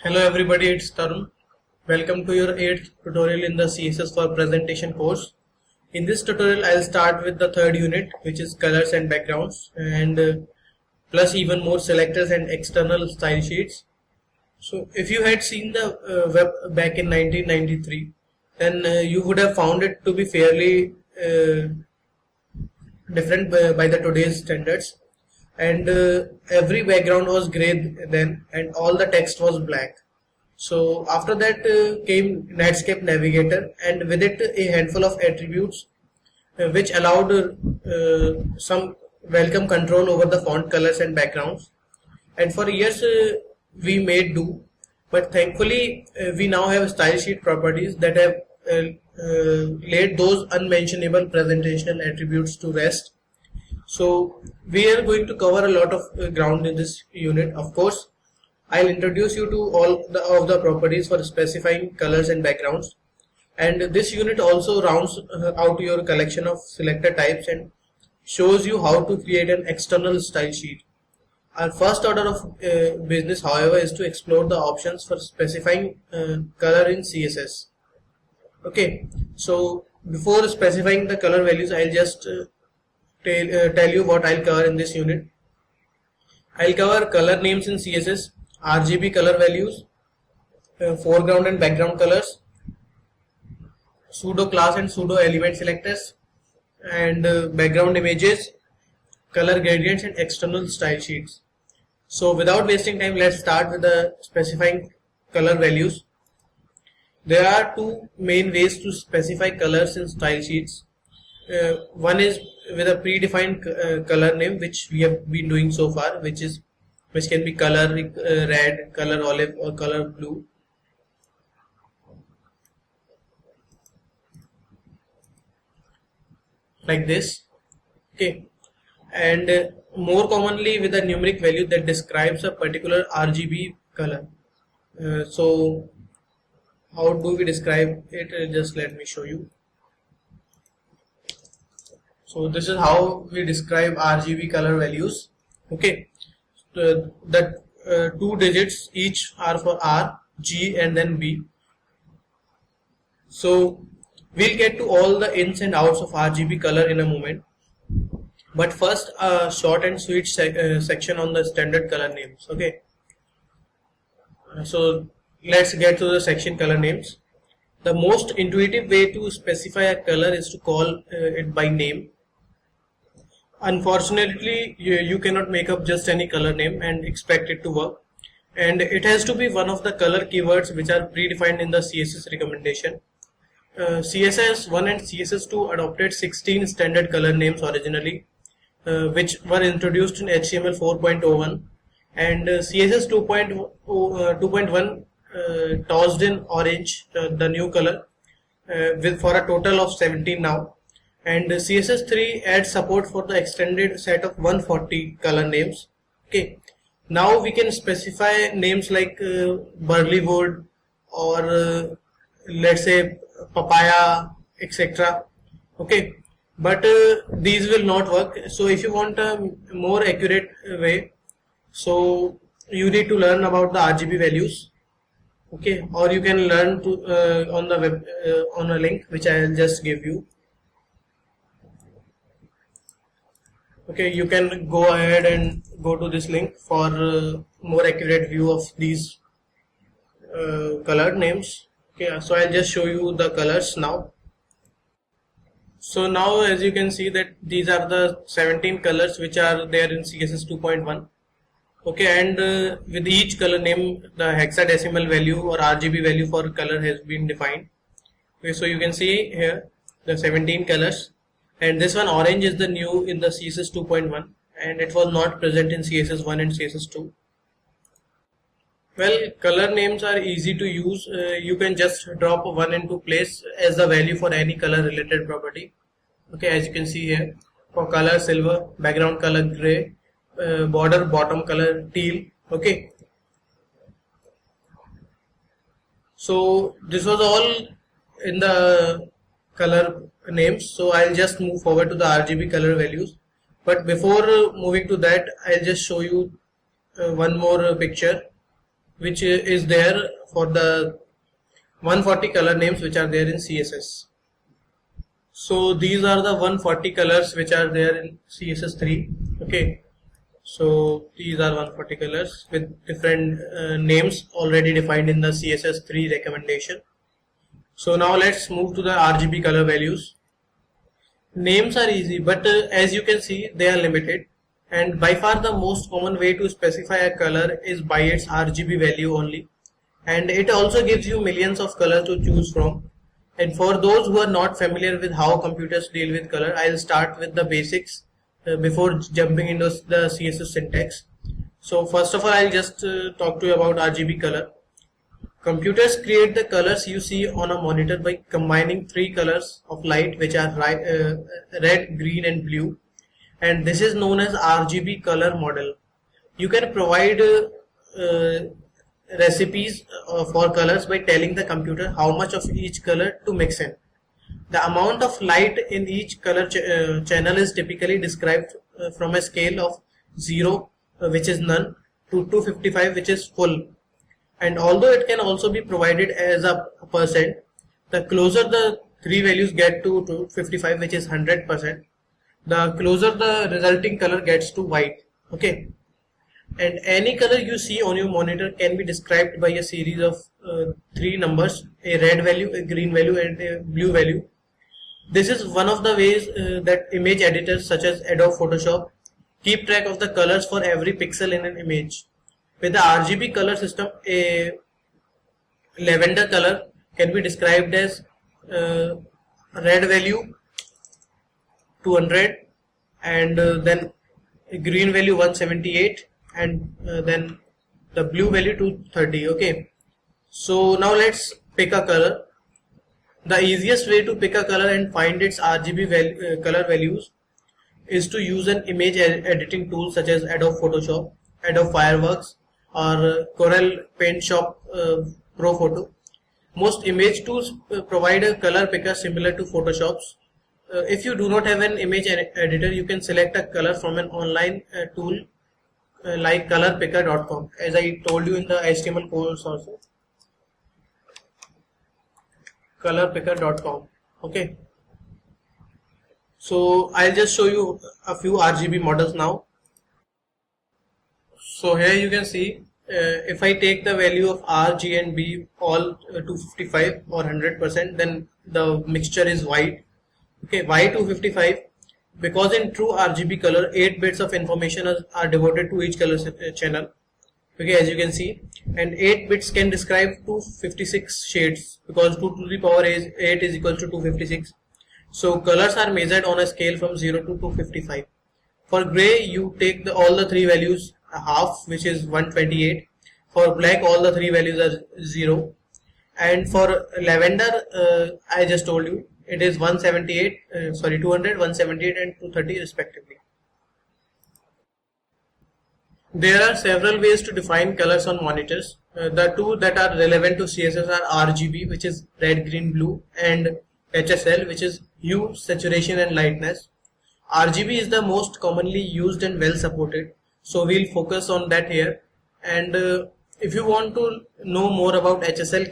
Hello everybody, it's Tarun. Welcome to your 8th tutorial in the CSS for presentation course. In this tutorial, I'll start with the third unit, which is colors and backgrounds, and plus even more selectors and external style sheets. So if you had seen the web back in 1993, then you would have found it to be fairly different by the today's standards. And every background was gray then, and all the text was black. So after that came Netscape Navigator, and with it a handful of attributes which allowed some welcome control over the font colors and backgrounds. And for years we made do, but thankfully we now have style sheet properties that have laid those unmentionable presentational attributes to rest. So we are going to cover a lot of ground in this unit. Of course, I'll introduce you to all of the properties for specifying colors and backgrounds. And this unit also rounds out your collection of selector types and shows you how to create an external style sheet. Our first order of business, however, is to explore the options for specifying color in CSS. Okay, so before specifying the color values, I'll just tell you what I'll cover in this unit. I'll cover color names in CSS, RGB color values, foreground and background colors, pseudo class and pseudo element selectors, and background images, color gradients, and external style sheets. So without wasting time, let's start with the specifying color values. There are two main ways to specify colors in style sheets. One is with a predefined color name, which we have been doing so far, which can be color red, color olive, or color blue. Like this. Okay. And more commonly with a numeric value that describes a particular RGB color. So how do we describe it? Just let me show you. So this is how we describe RGB color values. Okay, the two digits each are for R, G, and then B. So we'll get to all the ins and outs of RGB color in a moment. But first, a short and sweet section on the standard color names. Okay, so let's get to the section color names. The most intuitive way to specify a color is to call it by name. Unfortunately, you cannot make up just any color name and expect it to work, and it has to be one of the color keywords which are predefined in the CSS recommendation. CSS 1 and CSS 2 adopted 16 standard color names originally, which were introduced in HTML 4.01, and CSS 2.1 tossed in orange the new color for a total of 17 now. And CSS 3 adds support for the extended set of 140 color names. Okay, now we can specify names like Burleywood or let's say papaya, etc. Okay, but these will not work. So if you want a more accurate way, so you need to learn about the RGB values. Okay, or you can learn to on the web on a link which I will just give you. Okay, you can go ahead and go to this link for more accurate view of these color names. Okay, so I'll just show you the colors now. So now as you can see that these are the 17 colors which are there in CSS 2.1. Okay, and with each color name the hexadecimal value or RGB value for color has been defined. Okay, so you can see here the 17 colors. And this one orange is the new in the CSS 2.1, and it was not present in CSS 1 and CSS 2. Well, color names are easy to use. You can just drop one into place as the value for any color related property. Okay, as you can see here, for color silver, background color gray, border bottom color teal. Okay, so this was all in the color names. So I'll just move forward to the RGB color values, but before moving to that, I'll just show you one more picture. which is there for the 140 color names which are there in CSS. So these are the 140 colors which are there in CSS3. Okay, so these are 140 colors with different names already defined in the CSS3 recommendation. So now let's move to the RGB color values. Names are easy, but as you can see, they are limited, and by far the most common way to specify a color is by its RGB value only, and it also gives you millions of colors to choose from. And for those who are not familiar with how computers deal with color, I'll start with the basics before jumping into the CSS syntax. So first of all, I'll just talk to you about RGB color. Computers create the colors you see on a monitor by combining three colors of light, which are red, green and blue, and this is known as RGB color model. You can provide recipes for colors by telling the computer how much of each color to mix in. The amount of light in each color channel is typically described from a scale of 0, which is none, to 255, which is full. And although it can also be provided as a percent, the closer the three values get to 255, which is 100%, the closer the resulting color gets to white. Okay, and any color you see on your monitor can be described by a series of three numbers: a red value, a green value and a blue value. This is one of the ways that image editors such as Adobe Photoshop keep track of the colors for every pixel in an image. With the RGB color system, a lavender color can be described as red value 200, and then green value 178, and then the blue value 230. Okay, so now let's pick a color. The easiest way to pick a color and find its RGB color values is to use an image editing tool such as Adobe Photoshop, Adobe Fireworks, or Corel Paint Shop Pro Photo. Most image tools provide a color picker similar to Photoshop's. If you do not have an image editor, you can select a color from an online tool like colorpicker.com, as I told you in the HTML course also. Colorpicker.com. Okay, so I'll just show you a few RGB models now. So here you can see, if I take the value of R, G and B all 255 or 100%, then the mixture is white. Okay, why 255? Because in true RGB color, 8 bits of information are devoted to each color channel. Okay, as you can see, and 8 bits can describe 256 shades, because 2 to the power 8 is equal to 256. So colors are measured on a scale from 0 to 255. For gray, you take all the three values half, which is 128. For black, all the three values are 0. And for lavender, I just told you, it is 200, 178 and 230 respectively. There are several ways to define colors on monitors. The two that are relevant to CSS are RGB, which is red, green, blue, and HSL, which is hue, saturation and lightness. RGB is the most commonly used and well supported, so we'll focus on that here. And if you want to know more about HSL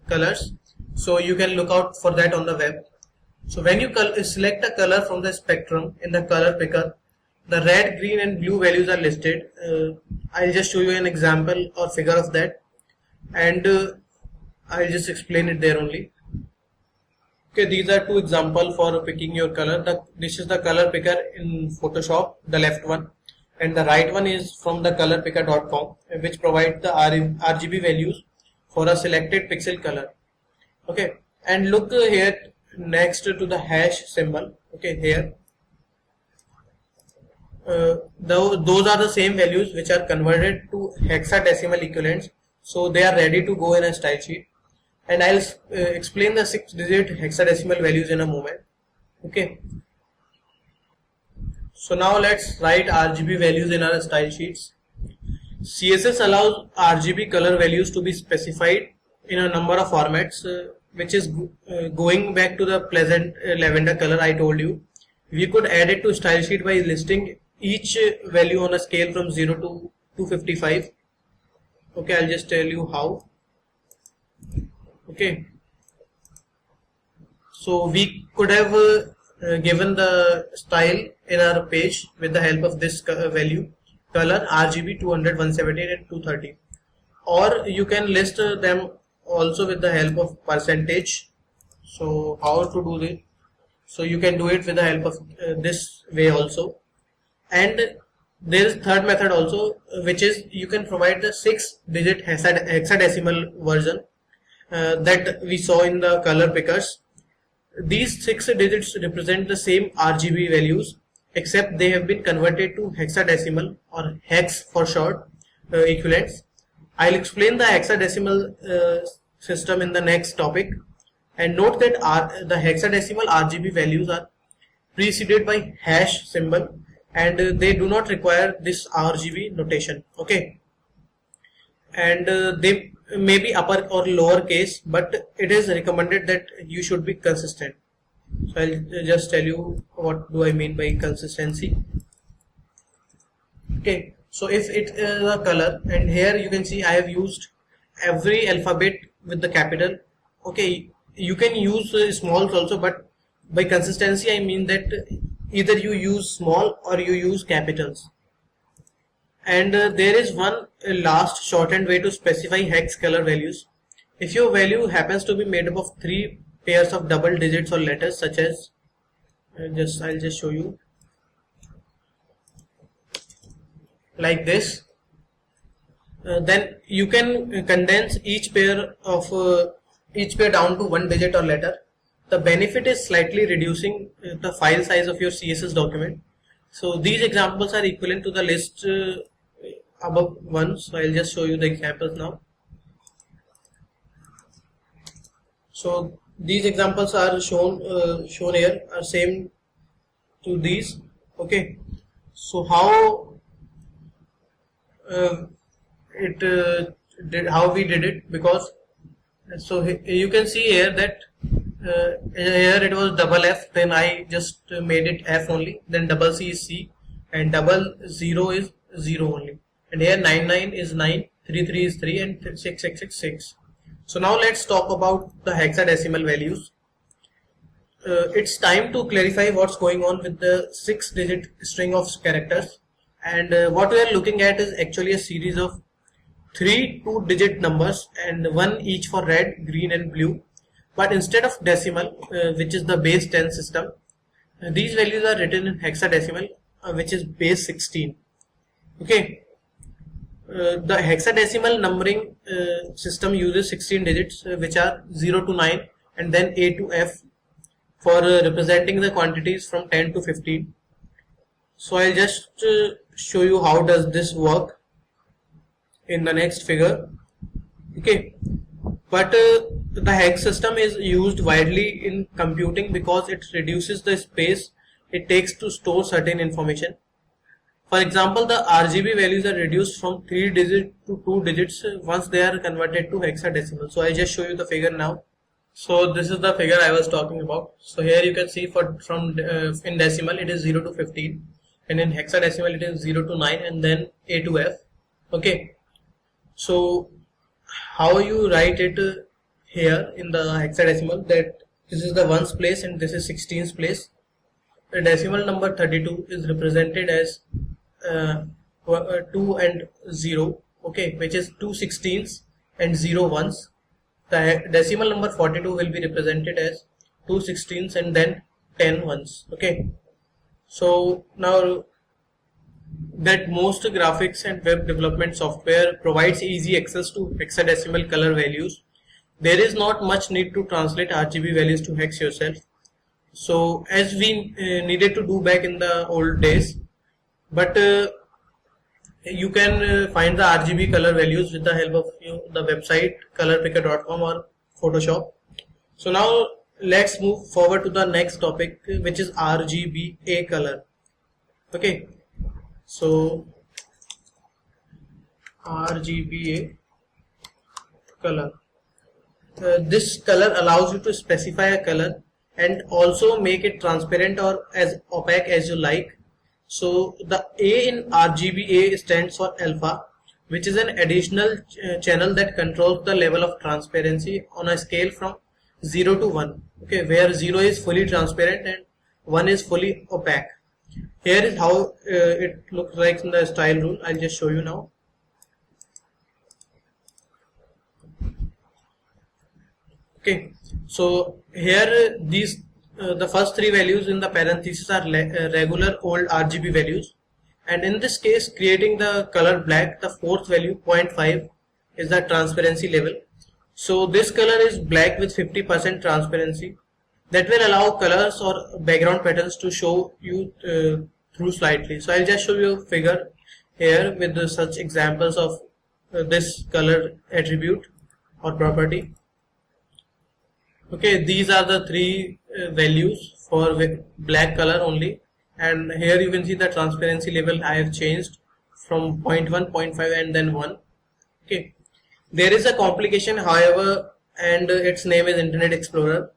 colors, so you can look out for that on the web. So when you select a color from the spectrum in the color picker, the red, green and blue values are listed. I'll just show you an example or figure of that, and I'll just explain it there only. Okay, these are two examples for picking your color. This is the color picker in Photoshop, the left one, and the right one is from the colorpicker.com, which provides the RGB values for a selected pixel color. Okay, and look here next to the hash symbol. Okay, here those are the same values which are converted to hexadecimal equivalents, so they are ready to go in a style sheet, and I'll explain the 6-digit hexadecimal values in a moment. Okay, so now let's write RGB values in our style sheets. CSS allows RGB color values to be specified in a number of formats, which is going back to the pleasant lavender color I told you. We could add it to style sheet by listing each value on a scale from 0 to 255. Okay, I'll just tell you how. Okay, so we could have given the style in our page with the help of this value, color RGB 200, 178 and 230, or you can list them also with the help of percentage. So how to do this? So you can do it with the help of this way also. And there is third method also, which is you can provide the 6-digit hexadecimal version that we saw in the color pickers. These 6 digits represent the same RGB values, except they have been converted to hexadecimal or hex for short equivalents. I'll explain the hexadecimal system in the next topic. And note that the hexadecimal RGB values are preceded by hash symbol, and they do not require this RGB notation. Okay, and they may be upper or lower case, but it is recommended that you should be consistent. So I'll just tell you what do I mean by consistency. Okay, so if it is a color, and here you can see I have used every alphabet with the capital. Okay, you can use smalls also, but by consistency I mean that either you use small or you use capitals. And there is one last shortened way to specify hex color values. If your value happens to be made up of 3 pairs of double digits or letters, such as I'll just show you, like this, then you can condense each pair down to 1 digit or letter. The benefit is slightly reducing the file size of your CSS document. So these examples are equivalent to the list above one. So I'll just show you the examples now. So these examples are shown here are same to these. Okay, so how how we did it, because so you can see here that here it was double F, then I just made it F only, then double C is C, and double 0 is 0 only, and here 99 is 9, 33 is 3, and 666 6. So now let's talk about the hexadecimal values. It's time to clarify what's going on with the 6-digit string of characters, and what we are looking at is actually a series of 3 2-digit numbers, and one each for red, green and blue. But instead of decimal, which is the base 10 system, these values are written in hexadecimal, which is base 16. Okay, the hexadecimal numbering system uses 16 digits, which are 0 to 9 and then A to F, for representing the quantities from 10 to 15. So I'll just show you how does this work in the next figure. Okay, but the hex system is used widely in computing because it reduces the space it takes to store certain information. For example, the RGB values are reduced from 3 digits to 2 digits once they are converted to hexadecimal. So I just show you the figure now. So this is the figure I was talking about. So here you can see in decimal it is 0 to 15, and in hexadecimal it is 0 to 9 and then A to F. Okay, so how you write it here in the hexadecimal, that this is the ones place and this is 16th place. The decimal number 32 is represented as 2 and 0, okay, which is 2 16ths and 0 ones. The decimal number 42 will be represented as 2 16ths and then 10 ones. Okay, so now that most graphics and web development software provides easy access to hexadecimal color values, there is not much need to translate RGB values to hex yourself. So as we needed to do back in the old days, but you can find the RGB color values with the help of the website colorpicker.com or Photoshop. So now let's move forward to the next topic, which is RGBA color. Okay, so RGBA color. This color allows you to specify a color and also make it transparent or as opaque as you like. So the A in RGBA stands for alpha, which is an additional channel that controls the level of transparency on a scale from 0 to 1. Okay, where 0 is fully transparent and 1 is fully opaque. Here is how it looks like in the style rule. I'll just show you now. Okay, so here these the first three values in the parentheses are regular old RGB values, and in this case creating the color black, the fourth value 0.5 is the transparency level. So this color is black with 50% transparency. That will allow colors or background patterns to show you through slightly. So I'll just show you a figure here with such examples of this color attribute or property. Okay, these are the three values for black color only, and here you can see the transparency level I have changed from 0.1, 0.5 and then 1. Okay, there is a complication however, and its name is Internet Explorer.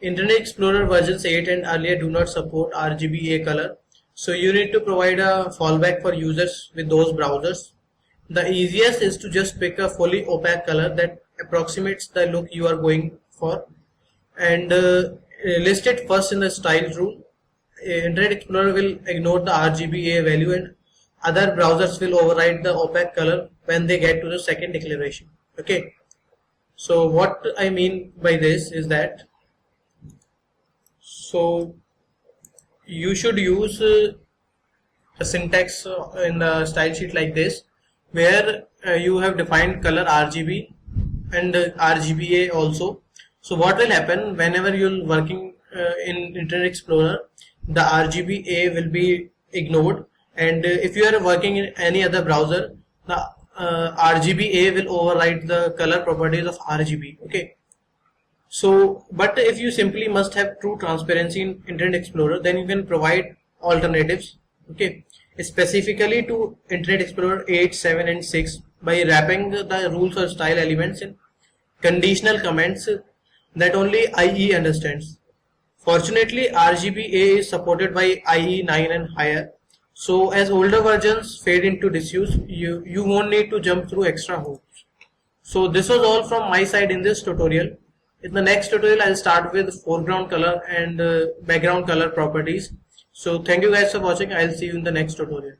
Internet Explorer versions 8 and earlier do not support RGBA color, so you need to provide a fallback for users with those browsers. The easiest is to just pick a fully opaque color that approximates the look you are going for, and list it first in the style rule. Internet Explorer will ignore the RGBA value and other browsers will override the opaque color when they get to the second declaration. Okay, so what I mean by this is that you should use a syntax in the style sheet like this, where you have defined color RGB and RGBA also. So what will happen whenever you're working in Internet Explorer, the RGBA will be ignored, and if you are working in any other browser, the RGBA will override the color properties of RGB. Okay, so but if you simply must have true transparency in Internet Explorer, then you can provide alternatives. Okay, specifically to Internet Explorer 8, 7 and 6 by wrapping the rules or style elements in conditional comments that only IE understands. Fortunately, RGBA is supported by IE 9 and higher, so as older versions fade into disuse, you won't need to jump through extra hoops. So this was all from my side in this tutorial. In the next tutorial, I'll start with foreground color and background color properties. So thank you guys for watching. I'll see you in the next tutorial.